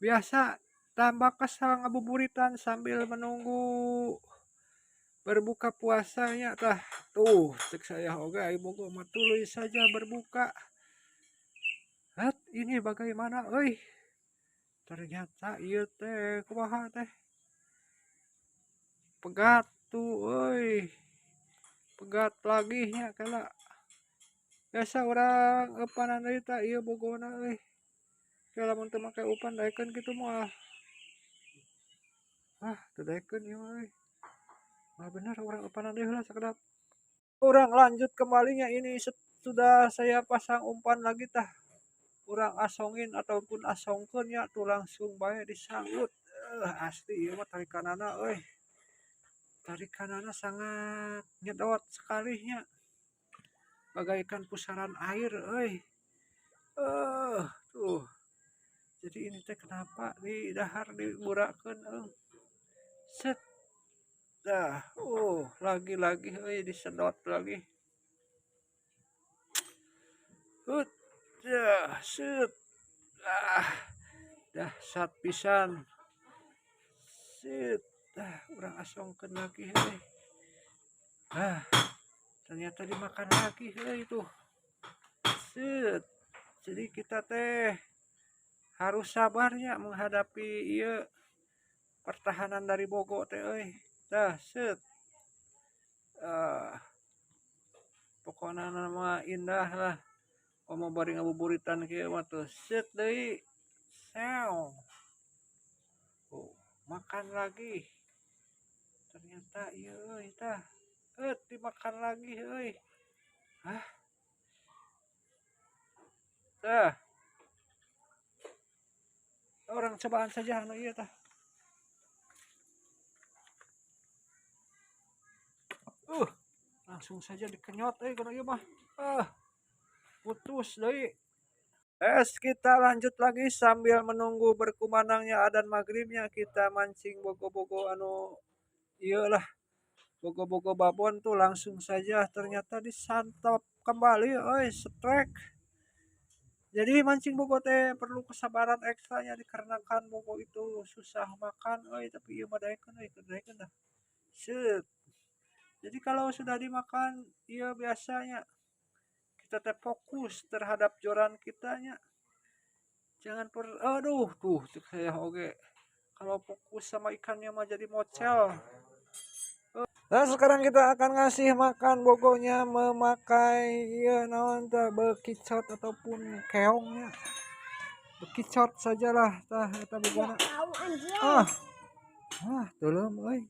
biasa tambah kesal ngabuburitan sambil menunggu berbuka puasanya tah. Tuh cek saya oke ayo bogo mah tuluy saja berbuka. Hat ini bagaimana euy? Ternyata ieu teh kumaha teh? Pegat tuh euy. Pegat lagi nya kala. Biasa orang eupanan deui tah ieu bogona euy. Ke lamun teu make upan daekeun kitu moal. Ah, teu daekeun ieu mah euy. Mah bener orang eupanan deui heula sakedap. Orang lanjut kembalinya ini sudah saya pasang umpan lagi tah. Urang asongin ataupun asongkeun nya tuh langsung bae disanggut. Asli ieu mah tarikanana euy. Tarikanana sangat nyedot sekali nya. Bagaikan pusaran air euy. Tuh. Jadi ini teh kenapa di dahar diburakeun set. Dah, lagi-lagi euy disedot lagi. Hut. Dah, set. Ah, dahsyat pisan. Set. Dah, urang asongkeun lagi euy. Ah, ternyata dimakan lagi euy tuh. Set. Jadi kita teh harus sabarnya menghadapi ieu pertahanan dari bogo teh euy. Dah, set. Pokoknya nama indah lah. Mau bari ngabuburitan kieu mah tuh set deui. Sew. Makan lagi. Ternyata ieu euy tah. Dimakan lagi euy. Hah? Tah. Orang cobaan saja anu ieu tah. Langsung saja dikenyot kana ieu mah. Putus deui. Kita lanjut lagi sambil menunggu berkumandangnya adzan maghribnya kita mancing bogo-bogo anu iyalah bogo-bogo babon tuh langsung saja ternyata disantap kembali euy strike. Jadi mancing bogo teh perlu kesabaran ekstranya dikarenakan bogo itu susah makan euy tapi ieu mah daekeun euy daekeun dah. Set. Jadi kalau sudah dimakan ieu biasanya kita teh fokus terhadap joran kitanya. Jangan aduh tuh cek saya oke. Kalau fokus sama ikannya mah jadi mocel. Nah sekarang kita akan ngasih makan bogonya memakai ya naon tah bekicot ataupun keongnya. Bekicot sajalah tah eta bogona. Ah. Teuleum euy.